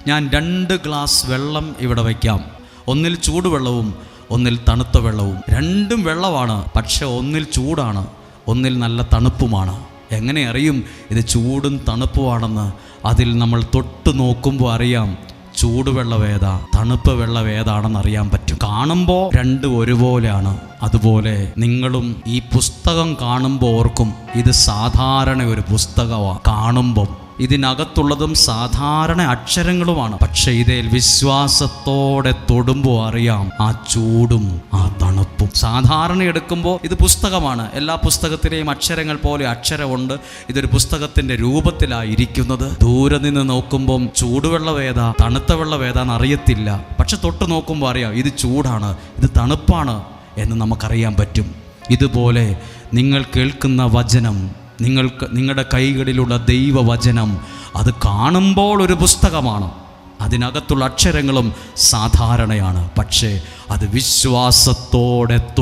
ഞാൻ 2 ഗ്ലാസ് വെള്ളം ഇവിടെ വയ്ക്കാം. ഒന്നിൽ ചൂടുവെള്ളവും ഒന്നിൽ തണുത്ത വെള്ളവും. രണ്ടും വെള്ളമാണ്, പക്ഷെ ഒന്നിൽ ചൂടാണ്, ഒന്നിൽ നല്ല തണുപ്പുമാണ്. എങ്ങനെ അറിയും ഇത് ചൂടും തണുപ്പുമാണെന്ന്? അതിൽ നമ്മൾ തൊട്ട് നോക്കുമ്പോൾ അറിയാം ചൂടുവെള്ളം ഏതാ തണുപ്പ് വെള്ളം ഏതാണെന്ന് അറിയാൻ പറ്റും. കാണുമ്പോൾ രണ്ടും ഒരുപോലെയാണ്. അതുപോലെ നിങ്ങളും ഈ പുസ്തകം കാണുമ്പോൾ ഓർക്കും ഇത് സാധാരണ ഒരു പുസ്തകമാണ്. കാണുമ്പം ഇതിനകത്തുള്ളതും സാധാരണ അക്ഷരങ്ങളുമാണ്. പക്ഷെ ഇതിൽ വിശ്വാസത്തോടെ തൊടുമ്പോൾ അറിയാം ആ ചൂടും ആ തണുപ്പും. സാധാരണ എടുക്കുമ്പോൾ ഇത് പുസ്തകമാണ്. എല്ലാ പുസ്തകത്തിലെയും അക്ഷരങ്ങൾ പോലെ അക്ഷരമുണ്ട്. ഇതൊരു പുസ്തകത്തിന്റെ രൂപത്തിലായിരിക്കുന്നത്. ദൂരെ നിന്ന് നോക്കുമ്പം ചൂടുവെള്ളം ഏതാ തണുത്ത വെള്ളം ഏതാന്ന് അറിയത്തില്ല. പക്ഷെ തൊട്ട് നോക്കുമ്പോൾ അറിയാം ഇത് ചൂടാണ്, ഇത് തണുപ്പാണ് എന്ന് നമുക്കറിയാൻ പറ്റും. ഇതുപോലെ നിങ്ങൾ കേൾക്കുന്ന വചനം, നിങ്ങളുടെ കൈകളിലുള്ള ദൈവവചനം, അത് കാണുമ്പോൾ ഒരു പുസ്തകമാണ്. അതിനകത്തുള്ള അക്ഷരങ്ങളും സാധാരണയാണ്. പക്ഷേ അത് വിശ്വാസത്തോടെ